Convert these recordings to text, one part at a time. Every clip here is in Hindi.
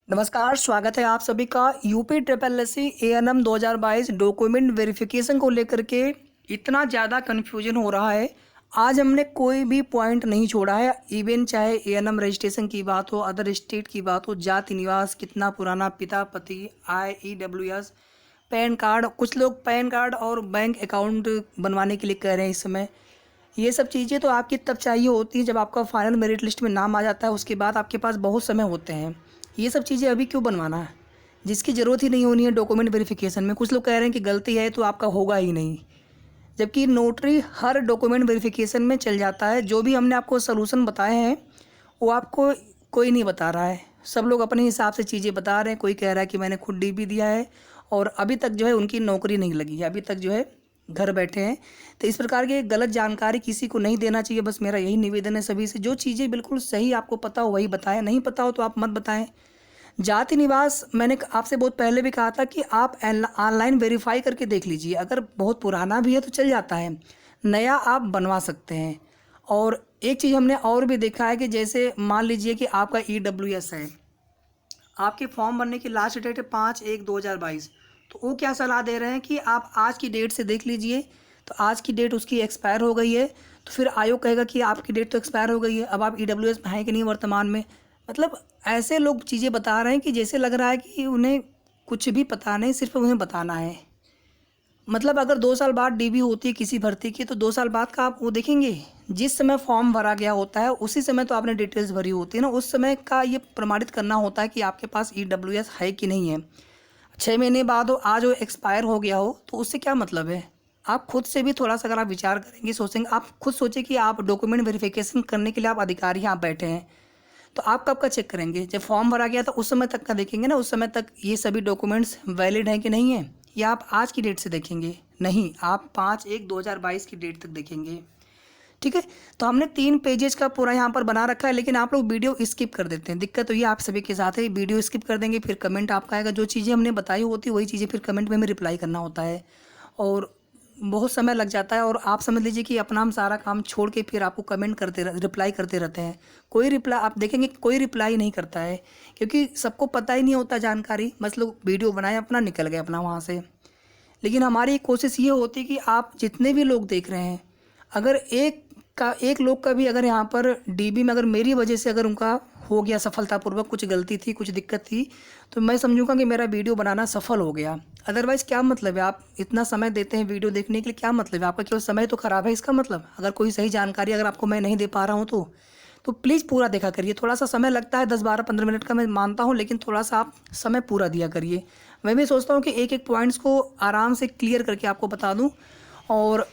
नमस्कार, स्वागत है आप सभी का UP triple S C ANM 2022 document verification को लेकर के। इतना ज़्यादा कन्फ्यूजन हो रहा है। आज हमने कोई भी पॉइंट नहीं छोड़ा है। इवन चाहे एएनएम रजिस्ट्रेशन की बात हो, अदर स्टेट की बात हो, जाति निवास कितना पुराना, पिता पति, IEWS, पैन कार्ड। कुछ लोग पैन कार्ड और बैंक अकाउंट बनवाने के लिए कह रहे हैं इस समय। ये सब चीज़ें तो आपकी तब चाहिए होती है जब आपका फाइनल मेरिट लिस्ट में नाम आ जाता है। उसके बाद आपके पास बहुत समय होते हैं। ये सब चीज़ें अभी क्यों बनवाना है, जिसकी ज़रूरत ही नहीं होनी है डॉक्यूमेंट वेरिफिकेशन में। कुछ लोग कह रहे हैं कि गलती है तो आपका होगा ही नहीं, जबकि नोटरी हर डॉक्यूमेंट वेरिफिकेशन में चल जाता है। जो भी हमने आपको सलूशन बताए हैं वो आपको कोई नहीं बता रहा है। सब लोग अपने हिसाब से चीज़ें बता रहे हैं। कोई कह रहा है कि मैंने खुद DB दिया है और अभी तक जो है उनकी नौकरी नहीं लगी है, अभी तक जो है घर बैठे हैं। तो इस प्रकार की गलत जानकारी किसी को नहीं देना चाहिए। बस मेरा यही निवेदन है सभी से, जो चीज़ें बिल्कुल सही आपको पता हो वही बताएं, नहीं पता हो तो आप मत बताएं। जाति निवास मैंने आपसे बहुत पहले भी कहा था कि आप ऑनलाइन वेरीफाई करके देख लीजिए। अगर बहुत पुराना भी है तो चल जाता है, नया आप बनवा सकते हैं। और एक चीज़ हमने और भी देखा है कि जैसे मान लीजिए कि आपका EWS है, आपके फॉर्म भरने की लास्ट डेट है 5/1/2022। तो वो क्या सलाह दे रहे हैं कि आप आज की डेट से देख लीजिए। तो आज की डेट उसकी एक्सपायर हो गई है, तो फिर आयोग कहेगा कि आपकी डेट तो एक्सपायर हो गई है, अब आप EWS में हैं कि नहीं वर्तमान में। मतलब ऐसे लोग चीज़ें बता रहे हैं कि जैसे लग रहा है कि उन्हें कुछ भी पता नहीं, सिर्फ उन्हें बताना है। मतलब अगर 2 साल बाद DB होती है किसी भर्ती की, तो 2 साल बाद का आप वो देखेंगे। जिस समय फॉर्म भरा गया होता है उसी समय तो आपने डिटेल्स भरी होती है ना, उस समय का ये प्रमाणित करना होता है कि आपके पास EWS है कि नहीं है। 6 महीने बाद हो, आज वो एक्सपायर हो गया हो, तो उससे क्या मतलब है। आप खुद से भी थोड़ा सा अगर आप विचार करेंगे, सोचेंगे, आप खुद सोचें कि आप डॉक्यूमेंट वेरिफिकेशन करने के लिए आप अधिकारी यहाँ बैठे हैं, तो आप कब का चेक करेंगे। जब फॉर्म भरा गया था उस समय तक का देखेंगे ना, उस समय तक ये सभी डॉक्यूमेंट्स वैलिड हैं कि नहीं है। या आप आज की डेट से देखेंगे, नहीं, आप 5/1/2022 की डेट तक देखेंगे। ठीक है। तो हमने 3 पेजेस का पूरा यहाँ पर बना रखा है, लेकिन आप लोग वीडियो स्किप कर देते हैं। दिक्कत तो ये आप सभी के साथ है, वीडियो स्किप कर देंगे, फिर कमेंट आपका आएगा। जो चीज़ें हमने बताई होती है वही चीज़ें फिर कमेंट में हमें रिप्लाई करना होता है, और बहुत समय लग जाता है। और आप समझ लीजिए कि अपना हम सारा काम छोड़ के फिर आपको कमेंट करते रिप्लाई करते रहते हैं। कोई रिप्लाई आप देखेंगे, कोई रिप्लाई नहीं करता है, क्योंकि सबको पता ही नहीं होता जानकारी। बस लोग वीडियो बनाए अपना, निकल गए अपना वहाँ से। लेकिन हमारी कोशिश ये होती है कि आप जितने भी लोग देख रहे हैं, अगर एक लोग का भी अगर यहाँ पर DB में अगर मेरी वजह से अगर उनका हो गया सफलतापूर्वक, कुछ गलती थी, कुछ दिक्कत थी, तो मैं समझूंगा कि मेरा वीडियो बनाना सफल हो गया। अदरवाइज़ क्या मतलब है, आप इतना समय देते हैं वीडियो देखने के लिए, क्या मतलब है आपका, केवल समय तो ख़राब है इसका मतलब। अगर कोई सही जानकारी अगर आपको मैं नहीं दे पा रहा हूँ तो प्लीज़ पूरा देखा करिए। थोड़ा सा समय लगता है, 10-12-15 मिनट का मैं मानता हूँ, लेकिन थोड़ा सा आप समय पूरा दिया करिए। मैं भी सोचता हूँ कि एक एक पॉइंट्स को आराम से क्लियर करके आपको बता दूँ। और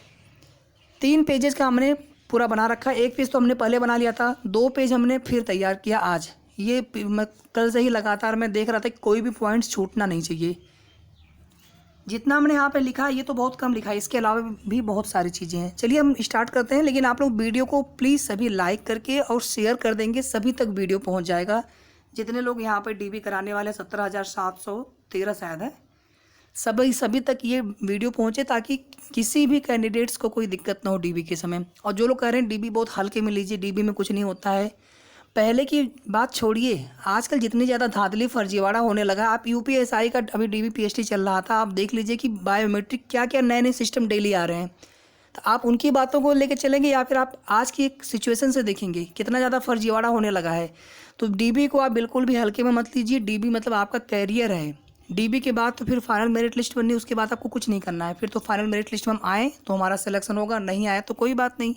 3 पेजेस का हमने पूरा बना रखा है। 1 पेज तो हमने पहले बना लिया था, 2 पेज हमने फिर तैयार किया आज। ये मैं कल से ही लगातार मैं देख रहा था कि कोई भी पॉइंट्स छूटना नहीं चाहिए। जितना हमने यहाँ पे लिखा है ये तो बहुत कम लिखा है, इसके अलावा भी बहुत सारी चीज़ें हैं। चलिए हम स्टार्ट करते हैं, लेकिन आप लोग वीडियो को प्लीज़ सभी लाइक करके और शेयर कर देंगे, सभी तक वीडियो पहुँच जाएगा। जितने लोग यहाँ पर DB कराने वाले 17,713 शायद है, सभी तक ये वीडियो पहुंचे, ताकि किसी भी कैंडिडेट्स को कोई दिक्कत ना हो DB के समय। और जो लोग कह रहे हैं DB बहुत हल्के में लीजिए, DB में कुछ नहीं होता है, पहले की बात छोड़िए। आजकल जितनी ज़्यादा धांधली फर्जीवाड़ा होने लगा, आप UPSI का अभी DB PST चल रहा था, आप देख लीजिए कि बायोमेट्रिक क्या क्या नए नए सिस्टम डेली आ रहे हैं। तो आप उनकी बातों को लेकर चलेंगे या फिर आप आज की एक सिचुएशन से देखेंगे कितना ज़्यादा फर्जीवाड़ा होने लगा है। तो DB को आप बिल्कुल भी हल्के में मत लीजिए। DB मतलब आपका कैरियर है। DB के बाद तो फिर फाइनल मेरिट लिस्ट बननी, उसके बाद आपको कुछ नहीं करना है। फिर तो फाइनल मेरिट लिस्ट में हम आए तो हमारा सिलेक्शन होगा, नहीं आया तो कोई बात नहीं।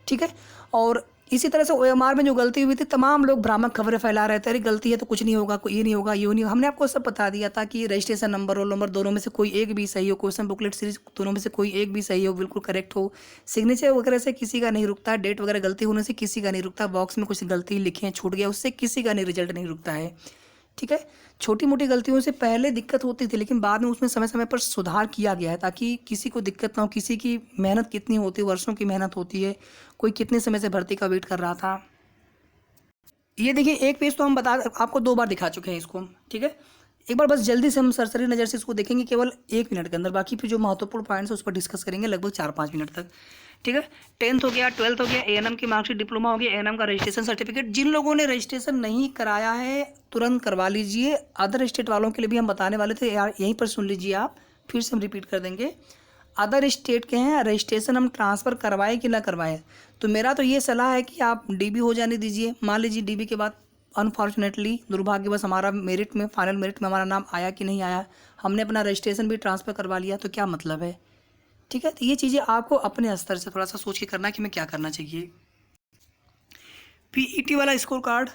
ठीक है। और इसी तरह से OMR में जो गलती हुई थी, तमाम लोग भ्रामक खबरें फैला रहे थे, अरे गलती है तो कुछ नहीं होगा, ये नहीं होगा, ये नहीं होगा। हमने आपको सब बता दिया था कि रजिस्ट्रेशन नंबर, रोल नंबर दोनों में से कोई एक भी सही हो, क्वेश्चन बुकलेट सीरीज दोनों में से कोई एक भी सही हो, बिल्कुल करेक्ट हो, सिग्नेचर वगैरह से किसी का नहीं रुकता, डेट वगैरह गलती होने से किसी का नहीं रुकता, बॉक्स में कुछ गलती लिखे छूट गया उससे किसी का नहीं रिजल्ट नहीं रुकता है। ठीक है। छोटी मोटी गलतियों से पहले दिक्कत होती थी, लेकिन बाद में उसमें समय समय पर सुधार किया गया है, ताकि किसी को दिक्कत ना हो। किसी की मेहनत कितनी होती है, वर्षों की मेहनत होती है, कोई कितने समय से भर्ती का वेट कर रहा था। ये देखिए 1 पेज तो हम आपको 2 बार दिखा चुके हैं इसको। ठीक है। एक बार बस जल्दी से हम सरसरी नज़र से इसको देखेंगे केवल 1 मिनट के अंदर, बाकी फिर जो महत्वपूर्ण पॉइंट्स है उस पर डिस्कस करेंगे लगभग 4-5 मिनट तक। ठीक है। 10th हो गया, 12th हो गया, A&M की मार्कशीट, डिप्लोमा हो गया, A&M का रजिस्ट्रेशन सर्टिफिकेट। जिन लोगों ने रजिस्ट्रेशन नहीं कराया है तुरंत करवा लीजिए। अदर स्टेट वालों के लिए भी हम बताने वाले थे यार, यहीं पर सुन लीजिए आप, फिर से हम रिपीट कर देंगे। अदर स्टेट के हैं, रजिस्ट्रेशन हम ट्रांसफ़र करवाएं कि ना करवाएं, तो मेरा तो ये सलाह है कि आप DB हो जाने दीजिए। मान लीजिए DB के बाद अनफॉर्चुनेटली, दुर्भाग्यवश, हमारा मेरिट में, फाइनल मेरिट में हमारा नाम आया कि नहीं आया, हमने अपना रजिस्ट्रेशन भी ट्रांसफ़र करवा लिया, तो क्या मतलब है। ठीक है, तो ये चीज़ें आपको अपने स्तर से थोड़ा सा सोच के करना है कि मैं क्या करना चाहिए। PET वाला स्कोर कार्ड,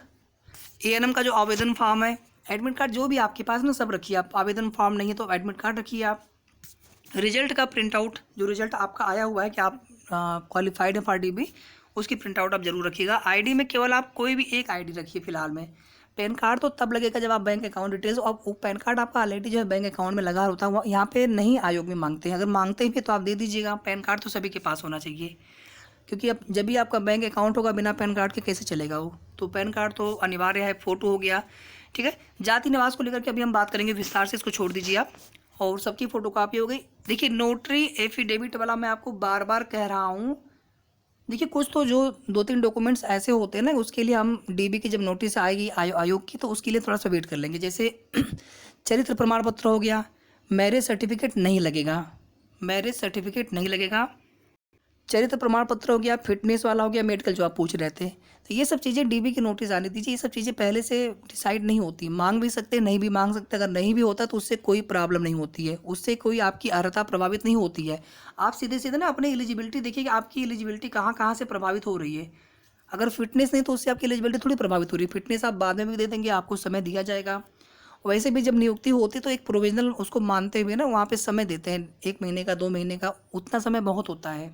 A&M का जो आवेदन फॉर्म है, एडमिट कार्ड जो भी आपके पास ना सब रखिए आप। आवेदन फॉर्म नहीं है तो एडमिट कार्ड रखिए आप। रिजल्ट का प्रिंट आउट, जो रिजल्ट आपका आया हुआ है कि आप क्वालिफाइड है फॉर DB, उसकी प्रिंट आउट आप जरूर रखिएगा। ID में केवल आप कोई भी एक ID रखिए फिलहाल में। पैन कार्ड तो तब लगेगा जब आप बैंक अकाउंट डिटेल्स, और वो पैन कार्ड आपका ऑलरेडी जो है बैंक अकाउंट में लगा होता है, यहाँ पे नहीं आयोग में मांगते हैं। अगर मांगते हैं तो आप दे दीजिएगा। पैन कार्ड तो सभी के पास होना चाहिए, क्योंकि अब जब भी आपका बैंक अकाउंट होगा बिना पैन कार्ड के कैसे चलेगा वो, तो पैन कार्ड तो अनिवार्य है। फ़ोटो हो गया, ठीक है। जाति निवास को लेकर के अभी हम बात करेंगे विस्तार से, इसको छोड़ दीजिए आप। और सबकी फ़ोटोकॉपी हो गई। देखिए नोटरी एफिडेविट वाला मैं आपको बार बार कह रहा हूँ, देखिए कुछ तो जो 2-3 डॉक्यूमेंट्स ऐसे होते हैं ना, उसके लिए हम DB की जब नोटिस आएगी आयोग की, तो उसके लिए थोड़ा सा वेट कर लेंगे। जैसे चरित्र प्रमाण पत्र हो गया, मैरिज सर्टिफिकेट नहीं लगेगा, मैरिज सर्टिफिकेट नहीं लगेगा। चरित्र प्रमाण पत्र हो गया, फिटनेस वाला हो गया, मेडिकल जो आप पूछ रहे थे, तो ये सब चीज़ें DB की नोटिस आने दीजिए। ये सब चीज़ें पहले से डिसाइड नहीं होती, मांग भी सकते, नहीं भी मांग सकते। अगर नहीं भी होता तो उससे कोई प्रॉब्लम नहीं होती है, उससे कोई आपकी अर्हता प्रभावित नहीं होती है। आप सीधे सीधे ना अपनी एलिजिबिलिटी देखिए कि आपकी एलिजिबिलिटी कहाँ कहाँ से प्रभावित हो रही है। अगर फिटनेस नहीं तो उससे आपकी एलिजिबिलिटी थोड़ी प्रभावित हो रही है। फिटनेस आप बाद में भी दे देंगे, आपको समय दिया जाएगा। वैसे भी जब नियुक्ति होती तो एक प्रोविजनल उसको मानते हुए ना वहाँ पे समय देते हैं, 1 महीने का, 2 महीने का, उतना समय बहुत होता है।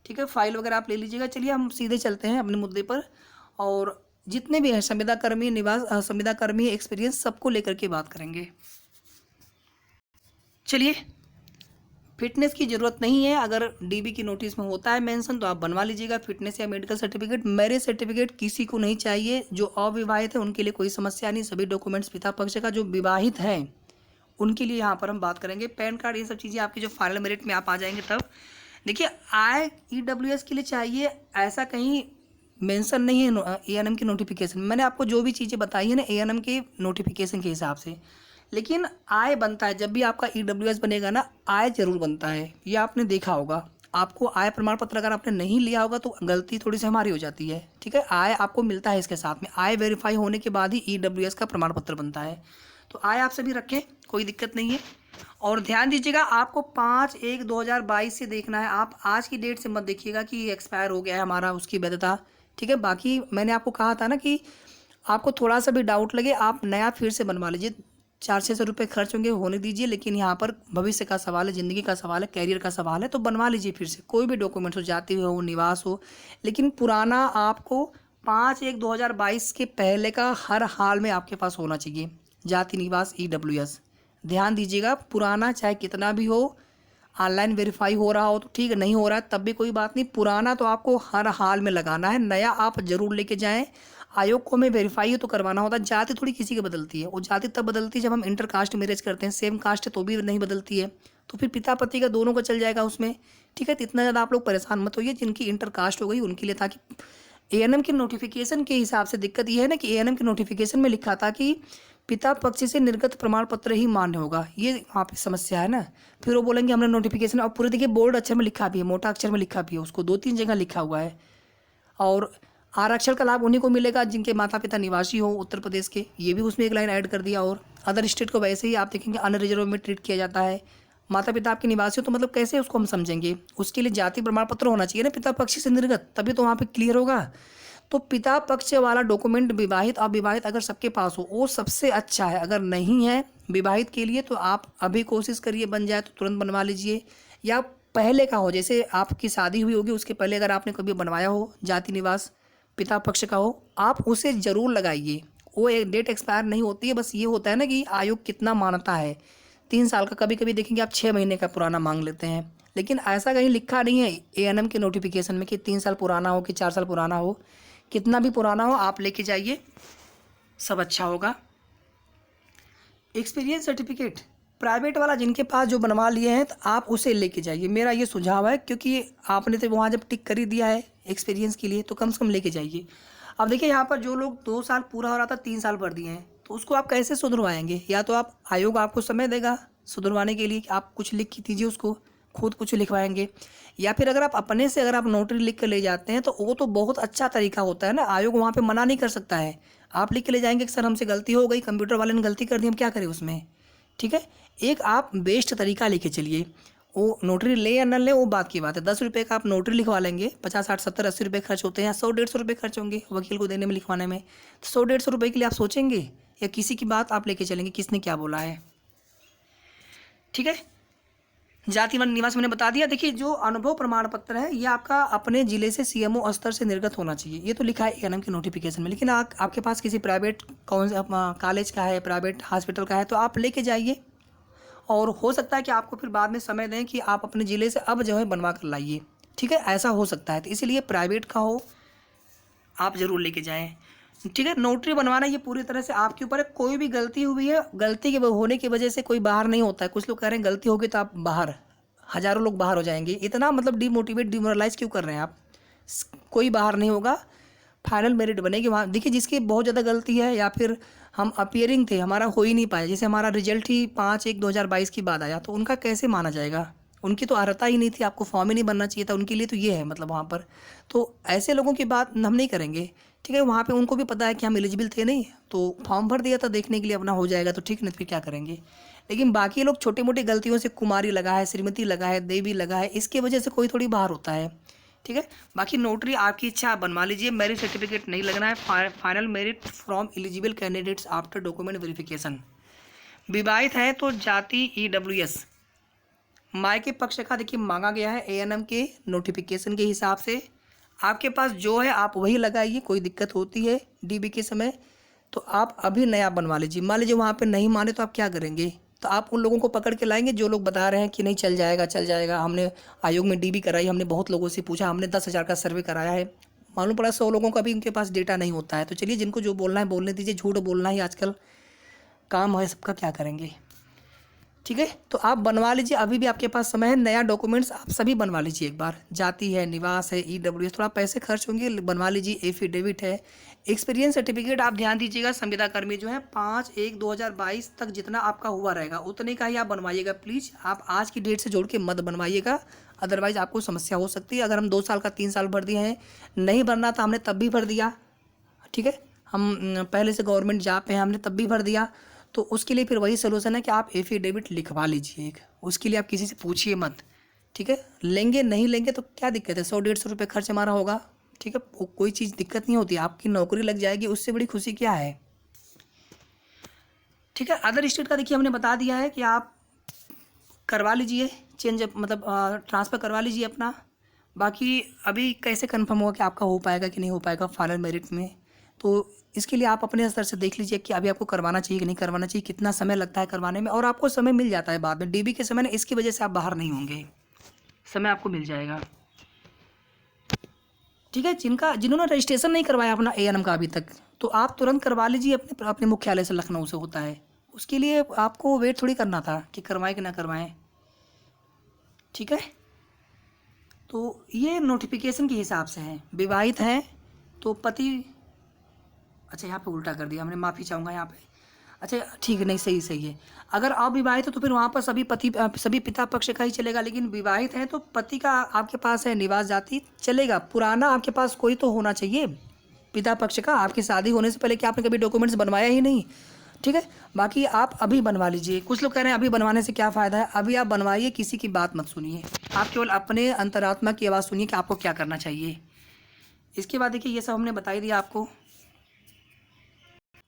ठीक है, फाइल वगैरह आप ले लीजिएगा। चलिए हम सीधे चलते हैं अपने मुद्दे पर, और जितने भी हैं संविदा कर्मी, निवास संविदा कर्मी, एक्सपीरियंस, सबको लेकर के बात करेंगे। चलिए, फिटनेस की ज़रूरत नहीं है। अगर DB की नोटिस में होता है मेंशन तो आप बनवा लीजिएगा, फिटनेस या मेडिकल सर्टिफिकेट। मैरिज सर्टिफिकेट किसी को नहीं चाहिए। जो अविवाहित है उनके लिए कोई समस्या नहीं, सभी डॉक्यूमेंट्स पिता पक्ष का। जो विवाहित हैं उनके लिए यहाँ पर हम बात करेंगे। पैन कार्ड, ये सब चीज़ें आपकी जो फाइनल मेरिट में आप आ जाएंगे तब। देखिए EWS के लिए चाहिए, ऐसा कहीं मेंशन नहीं है A&M की नोटिफिकेशन में। मैंने आपको जो भी चीज़ें बताई है ना A&M के नोटिफिकेशन के हिसाब से, लेकिन आय बनता है। जब भी आपका EWS बनेगा ना, आय जरूर बनता है, ये आपने देखा होगा। आपको आय प्रमाण पत्र अगर आपने नहीं लिया होगा तो गलती थोड़ी सी हमारी हो जाती है। ठीक है, आय आपको मिलता है इसके साथ में, आय वेरीफाई होने के बाद ही EWS का प्रमाण पत्र बनता है। तो आय आप सभी रखें, कोई दिक्कत नहीं है। और ध्यान दीजिएगा, आपको 5/1/2022 से देखना है। आप आज की डेट से मत देखिएगा कि एक्सपायर हो गया है हमारा, उसकी वैधता। ठीक है, बाकी मैंने आपको कहा था ना कि आपको थोड़ा सा भी डाउट लगे आप नया फिर से बनवा लीजिए। 400-600 रुपये खर्च होने दीजिए, लेकिन यहाँ पर भविष्य का सवाल है, ज़िंदगी का सवाल है, कैरियर का सवाल है, तो बनवा लीजिए फिर से। कोई भी डॉक्यूमेंट्स हो, जाति हो, निवास हो, लेकिन पुराना आपको 5/1/2022 के पहले का हर हाल में आपके पास होना चाहिए। जाति, निवास, EWS ध्यान दीजिएगा। पुराना चाहे कितना भी हो, ऑनलाइन वेरीफाई हो रहा हो तो ठीक है, नहीं हो रहा है तब भी कोई बात नहीं, पुराना तो आपको हर हाल में लगाना है। नया आप जरूर लेके जाएं। आयोग को हमें वेरीफाई तो करवाना होता है। जाति थोड़ी किसी की बदलती है, वो जाति तब बदलती है जब हम इंटर कास्ट मैरिज करते हैं। सेम कास्ट है तो भी नहीं बदलती है, तो फिर पिता पति का दोनों का चल जाएगा उसमें। ठीक है, तो इतना ज़्यादा आप लोग परेशान मत होइए। जिनकी इंटर कास्ट हो गई उनके लिए, ताकि A&M की नोटिफिकेशन के हिसाब से दिक्कत ये है ना कि A&M की नोटिफिकेशन में लिखा था कि पिता पक्ष से निर्गत प्रमाण पत्र ही मान्य होगा, ये वहाँ पे समस्या है ना। फिर वो बोलेंगे हमने नोटिफिकेशन, और पूरे देखिए बोल्ड अक्षर में लिखा भी है, मोटा अक्षर में लिखा भी है, उसको 2-3 जगह लिखा हुआ है। और आरक्षण का लाभ उन्हीं को मिलेगा जिनके माता पिता निवासी हो उत्तर प्रदेश के, ये भी उसमें एक लाइन ऐड कर दिया। और अदर स्टेट को वैसे ही आप देखेंगे अनरिजर्व में ट्रीट किया जाता है। माता पिता आपके निवासी हो तो मतलब कैसे उसको हम समझेंगे, उसके लिए जाति प्रमाण पत्र होना चाहिए ना पिता पक्ष से निर्गत, तभी तो वहाँ पे क्लियर होगा। तो पिता पक्ष वाला डॉक्यूमेंट विवाहित अविवाहित अगर सबके पास हो वो सबसे अच्छा है। अगर नहीं है विवाहित के लिए तो आप अभी कोशिश करिए बन जाए तो तुरंत बनवा लीजिए, या पहले का हो, जैसे आपकी शादी हुई होगी उसके पहले अगर आपने कभी बनवाया हो जाति निवास पिता पक्ष का हो, आप उसे ज़रूर लगाइए। वो एक डेट एक्सपायर नहीं होती है, बस ये होता है ना कि आयोग कितना मानता है। 3 साल का, कभी कभी देखेंगे आप 6 महीने का पुराना मांग लेते हैं, लेकिन ऐसा कहीं लिखा नहीं है A&M के नोटिफिकेशन में कि 3 साल पुराना हो कि 4 साल पुराना हो। कितना भी पुराना हो आप लेके जाइए, सब अच्छा होगा। एक्सपीरियंस सर्टिफिकेट, प्राइवेट वाला जिनके पास जो बनवा लिए हैं तो आप उसे लेके जाइए, मेरा ये सुझाव है, क्योंकि आपने तो वहाँ जब टिक कर ही दिया है एक्सपीरियंस के लिए तो कम से कम लेके जाइए। अब देखिए यहाँ पर जो लोग 2 साल पूरा हो रहा था 3 साल भर दिए हैं, तो उसको आप कैसे सुधरवाएंगे? या तो आप आयोग आपको समय देगा सुधरवाने के लिए कि आप कुछ लिख के दीजिए उसको, खुद कुछ लिखवाएंगे, या फिर अगर आप अपने से अगर आप नोटरी लिख कर ले जाते हैं तो वो तो बहुत अच्छा तरीका होता है ना, आयोग वहाँ पे मना नहीं कर सकता है। आप लिख के ले जाएंगे कि सर हमसे गलती हो गई, कंप्यूटर वाले ने गलती कर दी, हम क्या करें उसमें, ठीक है। एक आप बेस्ट तरीका लेके चलिए, वो नोटरी ले या न ले वो बात की बात है। 10 रुपये का आप नोटरी लिखवा लेंगे, 50 60 70 80 रुपये खर्च होते हैं, 100 150 रुपये खर्च होंगे वकील को देने में लिखवाने में, तो 100 150 रुपये के लिए आप सोचेंगे या किसी की बात आप लेके चलेंगे किसने क्या बोला है, ठीक है। जाति वन निवास मैंने बता दिया। देखिए जो अनुभव प्रमाण पत्र है ये आपका अपने जिले से सीएमओ स्तर से निर्गत होना चाहिए, ये तो लिखा है एएनएम के नोटिफिकेशन में। लेकिन आपके पास किसी प्राइवेट कॉलेज का है, प्राइवेट हॉस्पिटल का है, तो आप लेके जाइए, और हो सकता है कि आपको फिर बाद में समय दें कि आप अपने ज़िले से अब जो है बनवा कर लाइए, ठीक है, ऐसा हो सकता है। तो इसीलिए प्राइवेट का हो आप ज़रूर लेके जाएं, ठीक है। नोटरी बनवाना ये पूरी तरह से आपके ऊपर है, कोई भी गलती हुई है, गलती के होने की वजह से कोई बाहर नहीं होता है। कुछ लोग कह रहे हैं गलती होगी तो आप बाहर, हज़ारों लोग बाहर हो जाएंगे, इतना मतलब डिमोरलाइज क्यों कर रहे हैं आप? कोई बाहर नहीं होगा, फाइनल मेरिट बनेगी वहाँ। देखिए जिसकी बहुत ज़्यादा गलती है या फिर हम अपियरिंग थे, हमारा हो ही नहीं पाया, जैसे हमारा रिजल्ट ही 5/1/2022 की बाद आया, तो उनका कैसे माना जाएगा? उनकी तो अर्हता ही नहीं थी, आपको फॉर्म ही नहीं बनना चाहिए था, उनके लिए तो ये है मतलब वहाँ पर। तो ऐसे लोगों की बात हम नहीं करेंगे, ठीक है। वहाँ पे उनको भी पता है कि हम एलिजिबल थे नहीं, तो फॉर्म भर दिया था देखने के लिए अपना हो जाएगा तो ठीक, नहीं तो फिर क्या करेंगे। लेकिन बाकी लोग छोटी मोटी गलतियों से कुमारी लगा है, श्रीमती लगा है, देवी लगा है, इसके वजह से कोई थोड़ी बाहर होता है, ठीक है। बाकी नोटरी आपकी इच्छा, आप बनवा लीजिए, मेरिट सर्टिफिकेट नहीं लगना है। Final merit from eligible candidates after document verification. विवाहित है तो जाति EWS मायके पक्ष का देखिए मांगा गया है एएनएम के नोटिफिकेशन के हिसाब से। आपके पास जो है आप वही लगाइए, कोई दिक्कत होती है डीबी के समय तो आप अभी नया बनवा लीजिए। मान लीजिए वहाँ पे नहीं माने तो आप क्या करेंगे? तो आप उन लोगों को पकड़ के लाएंगे जो लोग बता रहे हैं कि नहीं चल जाएगा चल जाएगा। हमने आयोग में डीबी कराई, हमने बहुत लोगों से पूछा, हमने 10,000 का सर्वे कराया है, मालूम पड़ा 100 लोगों का भी उनके पास डेटा नहीं होता है। तो चलिए जिनको जो बोलना है बोलने दीजिए, झूठ बोलना ही आजकल काम है सबका, क्या करेंगे, ठीक है। तो आप बनवा लीजिए, अभी भी आपके पास समय है। नया डॉक्यूमेंट्स आप सभी बनवा लीजिए एक बार, जाति है, निवास है, EWS, थोड़ा पैसे खर्च होंगे, बनवा लीजिए। एफिडेविट है, एक्सपीरियंस सर्टिफिकेट आप ध्यान दीजिएगा, संविदा कर्मी जो है 5/1/2022 तक जितना आपका हुआ रहेगा उतने का ही आप बनवाइएगा प्लीज़। आप आज की डेट से जोड़ के मत बनवाइएगा, अदरवाइज़ आपको समस्या हो सकती है। अगर हम 2 साल का 3 साल भर दिए हैं, नहीं भरना था हमने तब भी भर दिया, ठीक है, हम पहले से गवर्नमेंट जॉब पे हैं हमने तब भी भर दिया, तो उसके लिए फिर वही सोल्यूशन है कि आप एफिडेविट लिखवा लीजिए एक, उसके लिए आप किसी से पूछिए मत, ठीक है। लेंगे नहीं लेंगे तो क्या दिक्कत है, 100 150 रुपये खर्च हमारा होगा, ठीक है, कोई चीज़ दिक्कत नहीं होती, आपकी नौकरी लग जाएगी, उससे बड़ी खुशी क्या है, ठीक है। अदर स्टेट का देखिए हमने बता दिया है कि आप करवा लीजिए चेंज, मतलब ट्रांसफ़र करवा लीजिए अपना। बाकी अभी कैसे कंफर्म होगा कि आपका हो पाएगा कि नहीं हो पाएगा फाइनल मेरिट में, तो इसके लिए आप अपने स्तर से देख लीजिए कि अभी आपको करवाना चाहिए कि नहीं करवाना चाहिए, कितना समय लगता है करवाने में, और आपको समय मिल जाता है बाद में डीबी के समय ना, इसकी वजह से आप बाहर नहीं होंगे, समय आपको मिल जाएगा, ठीक है। जिन्होंने रजिस्ट्रेशन नहीं करवाया अपना एएनएम का अभी तक, तो आप तुरंत करवा लीजिए, अपने मुख्यालय से, लखनऊ से होता है, उसके लिए आपको वेट थोड़ी करना था कि करवाएं कि ना करवाएं, ठीक है। तो ये नोटिफिकेशन के हिसाब से है। विवाहित हैं तो पति, अच्छा यहाँ पे उल्टा कर दिया हमने, माफ़ी चाहूँगा यहाँ पे, अच्छा ठीक है, नहीं सही है। अगर अविवाहित है तो फिर वहाँ पर सभी पिता पक्ष का ही चलेगा, लेकिन विवाहित है तो पति का आपके पास है, निवास जाति चलेगा, पुराना आपके पास कोई तो होना चाहिए पिता पक्ष का, आपकी शादी होने से पहले कि आपने कभी डॉक्यूमेंट्स बनवाया ही नहीं, ठीक है। बाकी आप अभी बनवा लीजिए। कुछ लोग कह रहे हैं अभी बनवाने से क्या फ़ायदा है, अभी आप बनवाइए, किसी की बात मत सुनिए, आप केवल अपने अंतरात्मा की आवाज़ सुनिए कि आपको क्या करना चाहिए। इसके बाद देखिए ये सब हमने बता ही दिया आपको।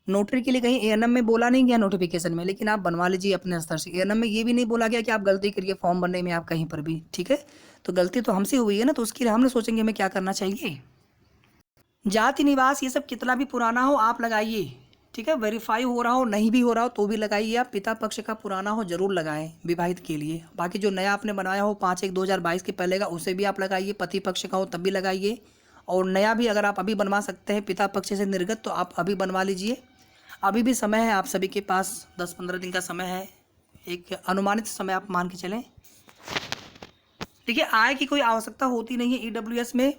नोटरी के लिए कहीं एएनएम में बोला नहीं गया नोटिफिकेशन में, लेकिन आप बनवा लीजिए अपने स्तर से। एएनएम में ये भी नहीं बोला गया कि आप गलती करिए फॉर्म भरने में, आप कहीं पर भी, ठीक है। तो गलती तो हमसे हुई है ना, तो उसके लिए हमने सोचेंगे हमें क्या करना चाहिए। जाति निवास ये सब कितना भी पुराना हो आप लगाइए, ठीक है। वेरीफाई हो रहा हो नहीं भी हो रहा हो तो भी लगाइए आप, पिता पक्ष का पुराना हो जरूर लगाएं विवाहित के लिए। बाकी जो नया आपने बनाया हो 5/1/2022 के पहले का, उसे भी आप लगाइए, पति पक्ष का हो तब भी लगाइए, और नया भी अगर आप अभी बनवा सकते हैं पिता पक्ष से निर्गत तो आप अभी बनवा लीजिए। अभी भी समय है, आप सभी के पास 10-15 दिन का समय है, एक अनुमानित समय आप मान के चलें। देखिए आय की कोई आवश्यकता होती नहीं है EWS में,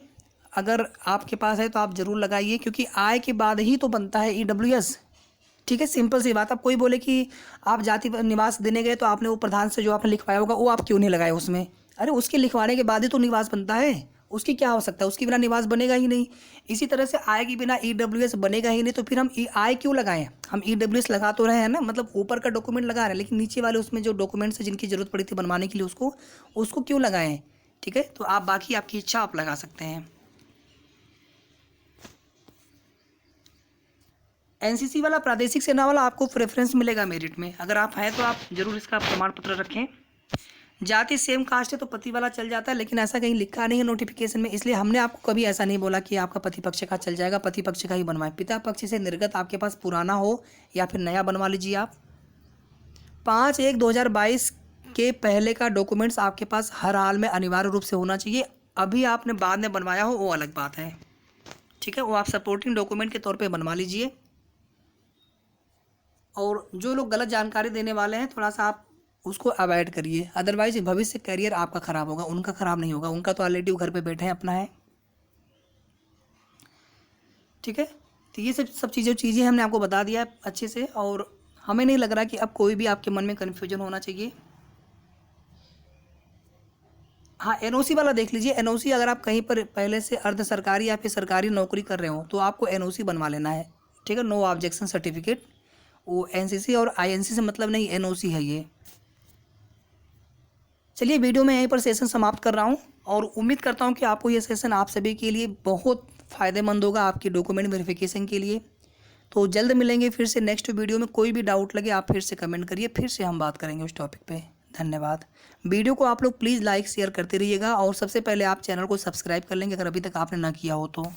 अगर आपके पास है तो आप ज़रूर लगाइए, क्योंकि आय के बाद ही तो बनता है EWS। ठीक है, सिंपल सी बात। अब कोई बोले कि आप जाति निवास देने गए तो आपने वो प्रधान से जो आपने लिखवाया होगा वो आप क्यों नहीं लगाए उसमें, अरे उसके लिखवाने के बाद ही तो निवास बनता है, उसकी क्या आवश्यकता है, उसके बिना निवास बनेगा ही नहीं। इसी तरह से आय के बिना EWS बनेगा ही नहीं, तो फिर हम आय क्यों लगाएं, हम EWS लगा तो रहे हैं ना, मतलब ऊपर का डॉक्यूमेंट लगा रहे हैं, लेकिन नीचे वाले उसमें जो डॉक्यूमेंट्स है जिनकी जरूरत पड़ी थी बनवाने के लिए उसको क्यों लगाएं। ठीक है, तो आप बाकी आपकी इच्छा आप लगा सकते हैं। NCC वाला, प्रादेशिक सेना वाला आपको प्रेफरेंस मिलेगा मेरिट में, अगर आप हैं तो आप जरूर इसका प्रमाण पत्र रखें। जाति सेम कास्ट है तो पति वाला चल जाता है, लेकिन ऐसा कहीं लिखा नहीं है नोटिफिकेशन में, इसलिए हमने आपको कभी ऐसा नहीं बोला कि आपका पति पक्ष का चल जाएगा, पति पक्ष का ही बनवाएं। पिता पक्ष से निर्गत आपके पास पुराना हो या फिर नया बनवा लीजिए आप। 5/1/2022 के पहले का डॉक्यूमेंट्स आपके पास हर हाल में अनिवार्य रूप से होना चाहिए। अभी आपने बाद में बनवाया हो वो अलग बात है। ठीक है, वो आप सपोर्टिंग डॉक्यूमेंट के तौर पर बनवा लीजिए। और जो लोग गलत जानकारी देने वाले हैं थोड़ा सा आप उसको अवॉइड करिए, अदरवाइज भविष्य करियर आपका ख़राब होगा, उनका ख़राब नहीं होगा, उनका तो ऑलरेडी वो घर पे बैठे हैं अपना है। ठीक है, तो ये सब चीज़ें हमने आपको बता दिया है अच्छे से, और हमें नहीं लग रहा कि अब कोई भी आपके मन में कन्फ्यूजन होना चाहिए। हाँ, NOC वाला देख लीजिए। NOC अगर आप कहीं पर पहले से अर्ध सरकारी या फिर सरकारी नौकरी कर रहे हो तो आपको NOC बनवा लेना है। ठीक है, नो ऑब्जेक्शन सर्टिफिकेट, वो NCC और INC से मतलब नहीं, NOC है ये। चलिए वीडियो में यहीं पर सेशन समाप्त कर रहा हूँ, और उम्मीद करता हूँ कि आपको ये सेशन आप सभी के लिए बहुत फ़ायदेमंद होगा आपकी डॉक्यूमेंट वेरिफिकेशन के लिए। तो जल्द मिलेंगे फिर से नेक्स्ट वीडियो में। कोई भी डाउट लगे आप फिर से कमेंट करिए, फिर से हम बात करेंगे उस टॉपिक पे। धन्यवाद। वीडियो को आप लोग प्लीज़ लाइक शेयर करते रहिएगा, और सबसे पहले आप चैनल को सब्सक्राइब कर लेंगे अगर अभी तक आपने ना किया हो तो।